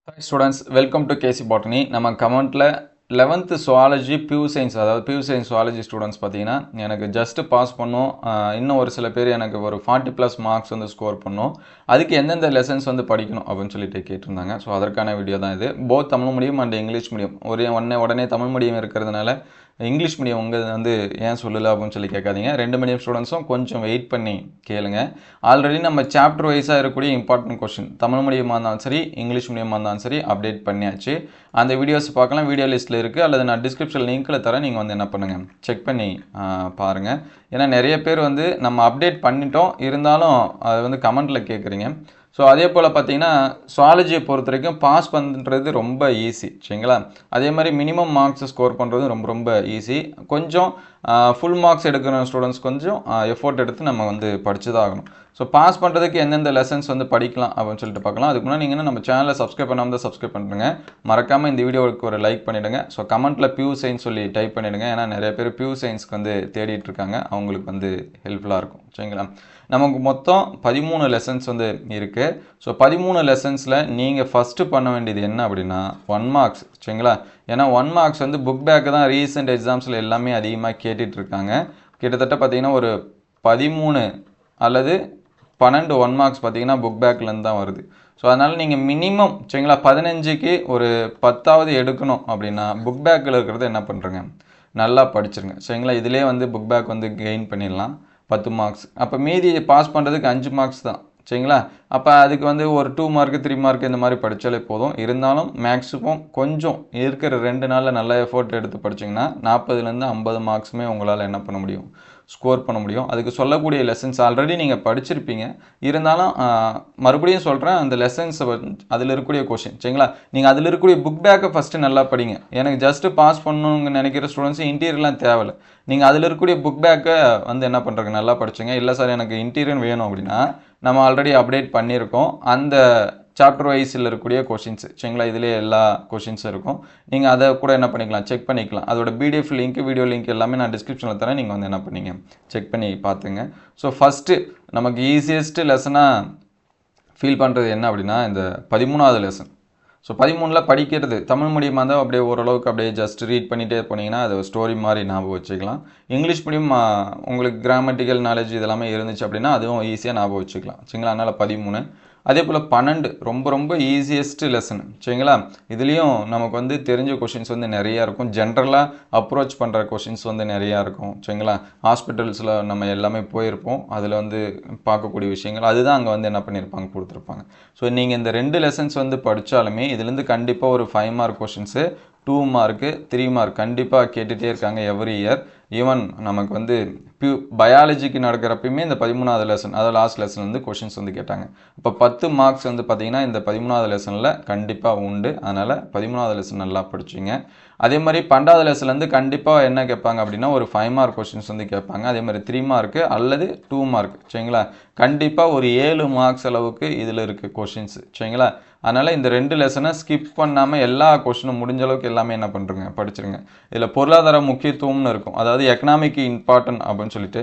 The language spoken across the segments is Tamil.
Hi students, welcome to KC Botany. நம்ம கமெண்ட்ல 11th zoology pure science அதாவது pure science zoology ஸ்டூடெண்ட்ஸ் பார்த்தீங்கன்னா எனக்கு ஜஸ்ட் பாஸ் பண்ணோம். இன்னும் ஒரு சில பேர் எனக்கு ஒரு 40+ மார்க்ஸ் வந்து ஸ்கோர் பண்ணோம். அதுக்கு எந்தெந்த லெசன்ஸ் வந்து படிக்கணும் அப்படின்னு சொல்லிட்டு கேட்டிருந்தாங்க. ஸோ அதற்கான வீடியோ தான் இது. Both Tamil medium and English medium உடனே தமிழ் மீடியம் இருக்கிறதுனால இங்கிலீஷ் மீடியம் உங்கள் வந்து ஏன் சொல்லலை அப்படின்னு சொல்லி கேட்காதீங்க. ரெண்டு மீடியம் ஸ்டூடெண்ட்ஸும் கொஞ்சம் வெயிட் பண்ணி கேளுங்க. ஆல்ரெடி நம்ம சாப்டர் வைஸாக இருக்கக்கூடிய இம்பார்ட்டன்ட் கொஸ்டின் தமிழ் மீடியமாக இருந்தாலும் சரி இங்கிலீஷ் மீடியமாக இருந்தாலும் சரி அப்டேட் பண்ணியாச்சு. அந்த வீடியோஸ் பார்க்கலாம், வீடியோ லிஸ்ட்டில் இருக்குது, அல்லது நான் டிஸ்கிரிப்ஷன் லிங்க்கில் தரேன். நீங்கள் வந்து என்ன பண்ணுங்கள், செக் பண்ணி பாருங்கள். ஏன்னா நிறைய பேர் வந்து நம்ம அப்டேட் பண்ணிட்டோம், இருந்தாலும் அது வந்து கமெண்ட்டில் கேட்குறீங்க. ஸோ அதே போல் பார்த்தீங்கன்னா சுவாலஜியை பொறுத்த வரைக்கும் பாஸ் பண்ணுறது ரொம்ப ஈஸி, சரிங்களா? அதே மாதிரி மினிமம் மார்க்ஸ் ஸ்கோர் பண்ணுறது ரொம்ப ஈஸி. கொஞ்சம் ஃபுல் மார்க்ஸ் எடுக்கிற ஸ்டூடெண்ட்ஸ் கொஞ்சம் எஃபோர்ட் எடுத்து நம்ம வந்து படிச்சு தான் ஆகணும். ஸோ பாஸ் பண்ணுறதுக்கு எந்தெந்த லெசன்ஸ் வந்து படிக்கலாம் அப்படின்னு சொல்லிட்டு பார்க்கலாம். அதுக்கு முன்னாடி நீங்கள் நம்ம சேனலை சப்ஸ்கிரைப் பண்ணாமல் தான் சப்ஸ்கிரைப் பண்ணுறேங்க. மறக்காமல் இந்த வீடியோவுக்கு ஒரு லைக் பண்ணிவிடுங்க. ஸோ கமெண்ட்டில் பியூர் சயின்ஸ் சொல்லி டைப் பண்ணிவிடுங்க. ஏன்னா நிறைய பேர் பியூர் சயின்ஸ்க்கு வந்து தேடிட்டு இருக்காங்க, அவங்களுக்கு வந்து ஹெல்ப்ஃபுல்லாக இருக்கும், சரிங்களா? நமக்கு மொத்தம் 13 லெசன்ஸ் வந்து இருக்குது. ஸோ 13 லெசன்ஸில் நீங்கள் ஃபஸ்ட்டு பண்ண வேண்டியது என்ன அப்படின்னா 1 மார்க்ஸ், சரிங்களா? ஏன்னா 1 மார்க்ஸ் வந்து புக் பேக்கு தான் ரீசெண்ட் எக்ஸாம்ஸில் எல்லாமே அதிகமாக கேட்டுட்ருக்காங்க. கிட்டத்தட்ட பார்த்தீங்கன்னா ஒரு 13 அல்லது 12 1 மார்க்ஸ் பார்த்தீங்கன்னா புக் பேக்லேருந்து தான் வருது. ஸோ அதனால் நீங்கள் மினிமம், சரிங்களா, 15க்கு ஒரு 10ஆவது எடுக்கணும் அப்படின்னா புக் பேக்கில் இருக்கிறத என்ன பண்ணுறங்க, நல்லா படிச்சிருங்க, சரிங்களா? இதிலே வந்து புக் பேக் வந்து கெயின் பண்ணிடலாம் 10 மார்க்ஸ். அப்போ மீதி பாஸ் பண்ணுறதுக்கு 5 மார்க்ஸ் தான், சரிங்களா? அப்போ அதுக்கு வந்து ஒரு 2 மார்க்கு 3 மார்க்கு இந்த மாதிரி படித்தாலே போதும். இருந்தாலும் மேக்ஸிமம் கொஞ்சம் இருக்கிற 2 நாளில் நல்லா எஃபோர்ட் எடுத்து படிச்சிங்கன்னா 40லேருந்து 50 மார்க்ஸுமே உங்களால் என்ன பண்ண முடியும், ஸ்கோர் பண்ண முடியும். அதுக்கு சொல்லக்கூடிய லெசன்ஸ் ஆல்ரெடி நீங்கள் படிச்சிருப்பீங்க, இருந்தாலும் மறுபடியும் சொல்கிறேன், அந்த லெசன்ஸை அதில் இருக்கக்கூடிய கொஷின், சரிங்களா? நீங்கள் அதில் இருக்கக்கூடிய புக் பேக்கை ஃபஸ்ட்டு நல்லா படிங்க. எனக்கு ஜஸ்ட்டு பாஸ் பண்ணணுங்க நினைக்கிற ஸ்டூடெண்ட்ஸு இன்டீரியர்லாம் தேவையில்லை. நீங்கள் அதில் இருக்கக்கூடிய புக் பேக்கை வந்து என்ன பண்ணுறங்க, நல்லா படிச்சுங்க. இல்லை சார் எனக்கு இன்டீரியர் வேணும் அப்படின்னா நம்ம ஆல்ரெடி அப்டேட் பண்ணியிருக்கோம், அந்த சாப்டர் வைஸில் இருக்கக்கூடிய கொஷின்ஸ், சரிங்களா? இதிலே எல்லா கொஷின்ஸும் இருக்கும். நீங்கள் அதை கூட என்ன பண்ணிக்கலாம், செக் பண்ணிக்கலாம். அதோட பிடிஎஃப் லிங்க், வீடியோ லிங்க் எல்லாமே நான் டிஸ்கிரிப்ஷனில் தரேன். நீங்கள் வந்து என்ன பண்ணீங்க, செக் பண்ணி பார்த்துங்க. ஸோ ஃபஸ்ட்டு நமக்கு ஈஸியஸ்ட்டு லெசனாக ஃபீல் பண்ணுறது என்ன அப்படின்னா இந்த 13வது லெசன். ஸோ 13ல் படிக்கிறது தமிழ் மீடியமாக இருந்தால் அப்படியே ஓரளவுக்கு அப்படியே ஜஸ்ட் ரீட் பண்ணிகிட்டே போனீங்கன்னா அது ஸ்டோரி மாதிரி ஞாபகம் வச்சுக்கலாம். இங்கிலீஷ் மீடியம் உங்களுக்கு கிராமட்டிக்கல் நாலேஜ் இதெல்லாமே இருந்துச்சு அப்படின்னா அதுவும் ஈஸியாக ஞாபகம் வச்சுக்கலாம், சரிங்களா? அதனால் 13. அதே போல் 12 ரொம்ப ஈஸியஸ்ட் லெசன், சரிங்களா? இதுலேயும் நமக்கு வந்து தெரிஞ்ச கொஷின்ஸ் வந்து நிறையா இருக்கும். ஜென்ரலாக அப்ரோச் பண்ணுற கொஷின்ஸ் வந்து நிறையா இருக்கும், சரிங்களா? ஹாஸ்பிட்டல்ஸில் நம்ம எல்லாமே போயிருப்போம், அதில் வந்து பார்க்கக்கூடிய விஷயங்கள் அதுதான் அங்கே வந்து என்ன பண்ணியிருப்பாங்க, கொடுத்துருப்பாங்க. ஸோ நீங்கள் இந்த 2 லெசன்ஸ் வந்து படித்தாலுமே இதுலேருந்து கண்டிப்பாக ஒரு 5 மார்க் கொஷின்ஸு, 2 மார்க்கு 3 மார்க் கண்டிப்பாக கேட்டுகிட்டே இருக்காங்க எவ்ரி இயர். ஈவன் நமக்கு வந்து பயாலஜிக்கு நடக்கிறப்பயுமே இந்த 13வது லெசன், அதாவது லாஸ்ட் லெசன் வந்து கொஷின்ஸ் வந்து கேட்டாங்க. இப்போ 10 மார்க்ஸ் வந்து பார்த்திங்கன்னா இந்த 13வது லெசனில் கண்டிப்பாக உண்டு. அதனால் 13வது லெசன் நல்லா படிச்சிங்க. அதே மாதிரி 12வது லெசன்லேருந்து கண்டிப்பாக என்ன கேட்பாங்க அப்படின்னா ஒரு 5 மார்க் கொஷின்ஸ் வந்து கேட்பாங்க. அதே மாதிரி 3 மார்க்கு அல்லது 2 மார்க், சரிங்களா? கண்டிப்பாக ஒரு 7 மார்க்ஸ் அளவுக்கு இதில் இருக்குது கொஷின்ஸு, சரிங்களா? அதனால் இந்த 2 லெசனை ஸ்கிப் பண்ணாமல் எல்லா கொஷினும் முடிஞ்ச அளவுக்கு எல்லாமே என்ன பண்ணுறங்க, படிச்சிருங்க. இதில் பொருளாதார முக்கியத்துவம்னு இருக்கும், அதாவது எக்கனாமிக் இம்பார்ட்டன்ட் அப்படின்னு சொல்லிட்டு.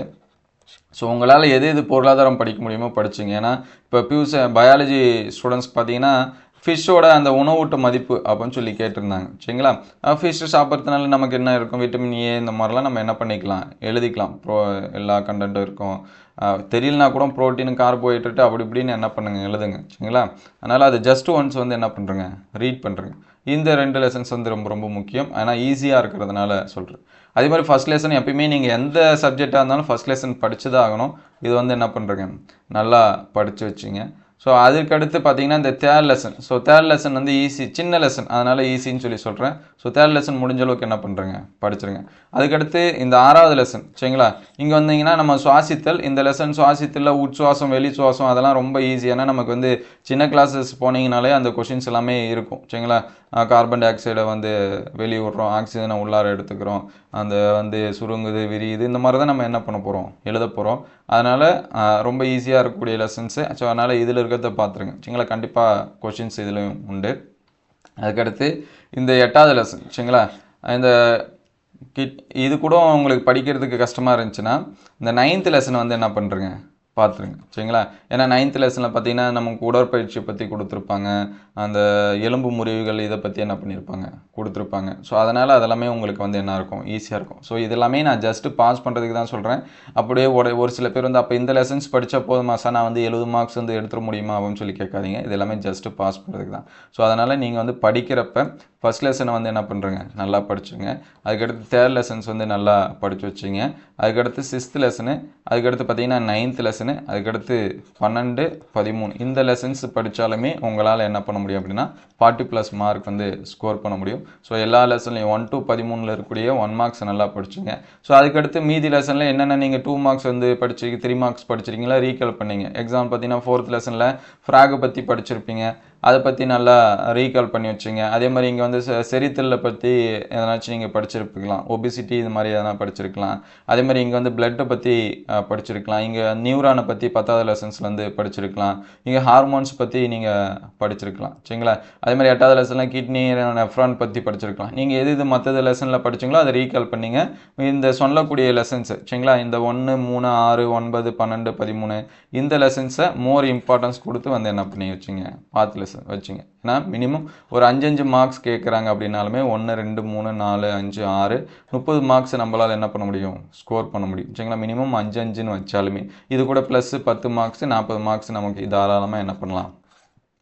ஸோ உங்களால் எது பொருளாதாரம் படிக்க முடியுமோ படிச்சிங்க. ஏன்னா இப்போ பயாலஜி ஸ்டூடெண்ட்ஸ்க்கு பார்த்தீங்கன்னா ஃபிஷ்ஷோட அந்த உணவூட்ட மதிப்பு அப்படின்னு சொல்லி கேட்டிருந்தாங்க, சரிங்களா? ஃபிஷ் சாப்பிட்றதுனால நமக்கு என்ன இருக்கும், விட்டமின் ஏ இந்த மாதிரிலாம் நம்ம என்ன பண்ணிக்கலாம், எழுதிக்கலாம். எல்லா கண்டென்ட்டும் இருக்கும். தெரியலனா கூட ப்ரோட்டீன், கார்போஹைட்ரேட் அப்படி இப்படின்னு என்ன பண்ணுங்கள், எழுதுங்க, சரிங்களா? அதனால் அது ஜஸ்ட் ஒன்ஸ் வந்து என்ன பண்ணுறங்க, ரீட் பண்ணுறங்க. இந்த 2 லெசன்ஸ் வந்து ரொம்ப முக்கியம். ஆனால் ஈஸியாக இருக்கிறதுனால சொல்கிறேன். அதே மாதிரி ஃபஸ்ட் லெசன் எப்பயுமே நீங்கள் எந்த சப்ஜெக்டாக இருந்தாலும் ஃபஸ்ட் லெசன் படித்து தான் ஆகணும். இது வந்து என்ன பண்ணுறங்க, நல்லா படித்து வச்சிங்க. ஸோ அதுக்கடுத்து பார்த்தீங்கன்னா இந்த third lesson. So third lesson வந்து ஈஸி, சின்ன லெசன், அதனால் ஈஸின்னு சொல்லி சொல்கிறேன். ஸோ தேர்ட் லெசன் முடிஞ்ச அளவுக்கு என்ன பண்ணுறங்க, படிச்சிருங்க. அதுக்கடுத்து இந்த 6வது லெசன், சரிங்களா? இங்கே வந்தீங்கன்னா நம்ம சுவாசித்தல், இந்த லெசன் சுவாசித்தலில் உட்சுவாசம் வெளி சுவாசம் அதெல்லாம் ரொம்ப ஈஸி. ஏன்னா நமக்கு வந்து சின்ன கிளாஸஸ் போனீங்கனாலே அந்த கொஷின்ஸ் எல்லாமே இருக்கும், சரிங்களா? கார்பன் டை ஆக்சைடை வந்து வெளியே விட்றோம், ஆக்சிஜனை உள்ளார எடுத்துக்கிறோம், அந்த வந்து சுருங்குது விரியுது, இந்த மாதிரி தான் நம்ம என்ன பண்ண போகிறோம், எழுத போகிறோம். அதனால் ரொம்ப ஈஸியாக இருக்கக்கூடிய லெசன்ஸு. ஸோ அதனால் இதில் இருக்கிறத பார்த்துருங்க, சரிங்களா? கண்டிப்பாக கொஷின்ஸ் இதுலேயும் உண்டு. அதுக்கடுத்து இந்த 8வது லெசன், சரிங்களா? இந்த இது கூட உங்களுக்கு படிக்கிறதுக்கு கஷ்டமாக இருந்துச்சுன்னா இந்த 9th லெசன் வந்து என்ன பண்ணுறங்க, பார்த்துருங்க சரிங்களா. ஏன்னா 9th லெசனில் பார்த்தீங்கன்னா நமக்கு உடற்பயிற்சியை பற்றி கொடுத்துருப்பாங்க, அந்த எலும்பு முறிவுகள் இதை பற்றி என்ன பண்ணியிருப்பாங்க கொடுத்துருப்பாங்க. ஸோ அதனால் அதெல்லாமே உங்களுக்கு வந்து என்ன இருக்கும், ஈஸியாக இருக்கும். ஸோ இதெல்லாமே நான் ஜஸ்ட்டு பாஸ் பண்ணுறதுக்கு தான் சொல்கிறேன். அப்படியே ஒரு சில பேர் வந்து அப்போ இந்த லெசன்ஸ் படித்தா போதுமா சார், நான் வந்து 70 மார்க்ஸ் வந்து எடுத்துட முடியுமா அப்படின்னு சொல்லி கேட்காதீங்க. இது எல்லாமே ஜஸ்ட்டு பாஸ் பண்ணுறதுக்கு தான். ஸோ அதனால் நீங்கள் வந்து படிக்கிறப்ப ஃபஸ்ட் லெசனை வந்து என்ன பண்ணுறங்க, நல்லா படிச்சுங்க. அதுக்கடுத்து 3rd லெசன்ஸ் வந்து நல்லா படித்து வச்சிங்க. அதுக்கடுத்து 6th லெசனு, அதுக்கடுத்து பார்த்தீங்கன்னா 9th லெசனு, அதுக்கடுத்து 12, 13 இந்த லெசன்ஸ் படித்தாலுமே உங்களால் என்ன பண்ண முடியும் அப்படின்னா 40+ மார்க் வந்து ஸ்கோர் பண்ண முடியும். ஸோ எல்லா லெசன்லையும் 1 to 13 இருக்கக்கூடிய 1 மார்க்ஸ் நல்லா படிச்சுங்க. ஸோ அதுக்கடுத்து மீதி லெசனில் என்னென்ன நீங்கள் 2 மார்க்ஸ் வந்து படிச்சு 3 மார்க்ஸ் படிச்சிருக்கீங்களா ரீகால் பண்ணிங்க. எக்ஸாம்பிள் பார்த்தீங்கன்னா 4th லெசனில் ஃப்ராகை பற்றி படிச்சிருப்பீங்க, அதை பற்றி நல்லா ரீகால் பண்ணி வச்சுங்க. அதே மாதிரி இங்கே வந்து செரித்தலை பற்றி எதனாச்சும் நீங்கள் படிச்சிருப்பீங்களா, ஒபிசிட்டி இது மாதிரி எதனா படிச்சிருக்கலாம். அதே மாதிரி இங்கே வந்து பிளட்டை பற்றி படிச்சிருக்கலாம். இங்கே நியூரானை பற்றி 10th லெசன்ஸில் வந்து படிச்சிருக்கலாம். இங்கே ஹார்மோன்ஸ் பற்றி நீங்கள் படிச்சிருக்கலாம் சரிங்களா. அதே மாதிரி 8th லெசனில் கிட்னி நெஃப்ரான் பற்றி படிச்சிருக்கலாம். நீங்கள் எது மற்ற லெசனில் படிச்சிங்களோ அதை ரீகால் பண்ணிங்க. இந்த சொல்லக்கூடிய லெசன்ஸ் சரிங்களா, இந்த 1, 3, 6, 9, 12, 13 இந்த லெசன்ஸை மோர் இம்பார்ட்டன்ஸ் கொடுத்து வந்து என்ன பண்ணி வச்சுங்க, பார்த்து லெசன் வச்சுங்க. ஏன்னா மினிமம் ஒரு 5 மார்க்ஸ் கேட்குறாங்க அப்படின்னாலுமே 1, 2, 3, 4, 5, 6 30 மார்க்ஸ் நம்மளால் என்ன பண்ண முடியும், ஸ்கோர் பண்ண முடியும் சரிங்களா. மினிமம் 5 வச்சாலுமே இது கூட ப்ளஸ் 10 மார்க்ஸ் 40 மார்க்ஸ் நமக்கு தாராளமாக என்ன பண்ணலாம்,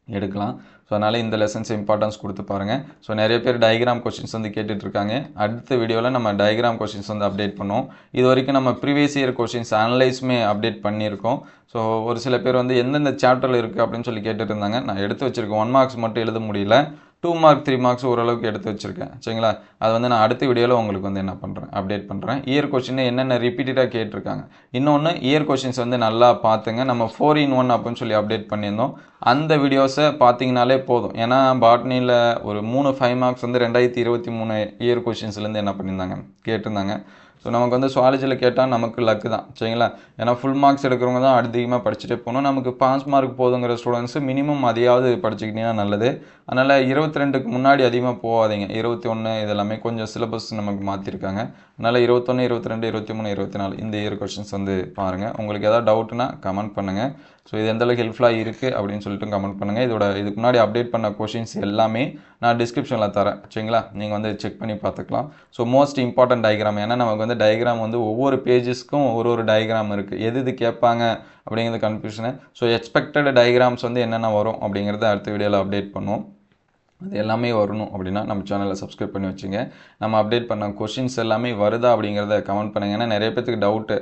எடுக்கலாம். ஸோ அதனால் இந்த லெசன்ஸ் இம்பார்ட்டன்ஸ் கொடுத்து பாருங்கள். ஸோ நிறைய பேர் டயக்ராம் கொஷின்ஸ் வந்து கேட்டுட்ருக்காங்க. அடுத்த வீடியோவில் நம்ம டயக்ராம் கொஷின்ஸ் வந்து அப்டேட் பண்ணுவோம். இது வரைக்கும் நம்ம ப்ரீவியஸ் இயர் கொஷின்ஸ் அனலைஸுமே அப்டேட் பண்ணியிருக்கோம். ஸோ ஒரு சில பேர் வந்து எந்தெந்த சாப்டரில் இருக்குது அப்படின்னு சொல்லி கேட்டுட்டு இருந்தாங்க. நான் எடுத்து வச்சுருக்கேன். 1 மார்க்ஸ் மட்டும் எழுத முடியல, 2 மார்க் 3 மார்க்ஸ் ஓரளவுக்கு எடுத்து வச்சுருக்கேன் சரிங்களா. அது வந்து நான் அடுத்த வீடியோவில் உங்களுக்கு வந்து என்ன பண்ணுறேன், அப்டேட் பண்ணுறேன். இயர் கொஷின் என்னென்ன ரிப்பீட்டடாக கேட்டிருக்காங்க. இன்னொன்று இயர் கொஷின்ஸ் வந்து நல்லா பார்த்துங்க. நம்ம 4-in-1 அப்படின்னு சொல்லி அப்டேட் பண்ணியிருந்தோம். அந்த வீடியோஸை பார்த்தீங்கனாலே போதும். ஏன்னா பாட்னியில் ஒரு 5 மார்க்ஸ் வந்து 2023 இயர் கொஷின்ஸ்லேருந்து என்ன பண்ணியிருந்தாங்க, கேட்டிருந்தாங்க. ஸோ நமக்கு வந்து சுவாலஜியில் கேட்டால் நமக்கு லக்கு தான் சரிங்களா. ஏன்னா ஃபுல் மார்க்ஸ் எடுக்கிறவங்க தான் அதிகமாக படிச்சுட்டே போகணும். நமக்கு பாஸ் மார்க் போதுங்கிற ஸ்டூடெண்ட்ஸு மினிமம் அதையாவது படிச்சுக்கிட்டீங்கன்னா நல்லது. அதனால் 22க்கு முன்னாடி அதிகமாக போகாதீங்க. 21 இதெல்லாமே கொஞ்சம் சிலபஸ் நமக்கு மாற்றிருக்காங்க. அதனால் 21, 22, 23, 24 இந்த இயர் கொஷின்ஸ் வந்து பாருங்கள். உங்களுக்கு எதாவது டவுட்னா கமெண்ட் பண்ணுங்கள். ஸோ இது எந்தளவுக்கு ஹெல்ப்ஃபுல்லாக இருக்குது அப்படின்னு சொல்லிட்டு கமெண்ட் பண்ணுங்கள். இதுக்கு முன்னாடி அப்டேட் பண்ண கொஷின்ஸ் எல்லாமே நான் டிஸ்கிரிப்ஷனில் தரேன் சரிங்களா. நீங்கள் வந்து செக் பண்ணி பார்த்துக்கலாம். ஸோ மோஸ்ட் இம்பார்ட்டன்ட் டயக்ராம், ஏன்னா நமக்கு வந்து டயக்ராம் வந்து ஒவ்வொரு பேஜஸ்க்கும் ஒரு டயக்ராம் இருக்குது. எது கேட்பாங்க அப்படிங்கிறது கன்ஃபியூஷனு. ஸோ எக்ஸ்பெக்டட் டயக்ராம்ஸ் வந்து என்னென்ன வரும் அப்படிங்கிறத அடுத்த வீடியோவில் அப்டேட் பண்ணுவோம். அது எல்லாமே வரணும் அப்படின்னா நம்ம சேனலை சப்ஸ்கிரைப் பண்ணி வச்சுங்க. நம்ம அப்டேட் பண்ண கொஷின்ஸ் எல்லாமே வருதா அப்படிங்கிறத கமெண்ட் பண்ணுங்கள். ஏன்னா நிறைய பேத்துக்கு டவுட்டு,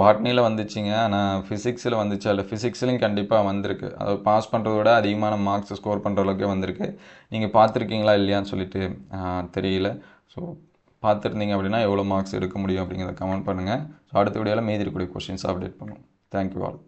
பாட்னியில் வந்துச்சுங்க, ஆனால் ஃபிசிக்ஸில் வந்துச்சு, இல்லை ஃபிசிக்ஸ்லையும் கண்டிப்பாக வந்திருக்கு. அதை பாஸ் பண்ணுறத விட அதிகமான மார்க்ஸ் ஸ்கோர் பண்ணுற அளவுக்கு வந்திருக்கு. நீங்கள் பார்த்துருக்கீங்களா இல்லையான்னு சொல்லிட்டு தெரியல. ஸோ பார்த்துருந்தீங்க அப்படின்னா எவ்வளோ மார்க்ஸ் எடுக்க முடியும் அப்படிங்கிறத கமெண்ட் பண்ணுங்கள். ஸோ அடுத்த வீடியோவில் மீதி இருக்கக்கூடிய கொஷின்ஸ் அப்டேட் பண்ணுவோம். Thank you all.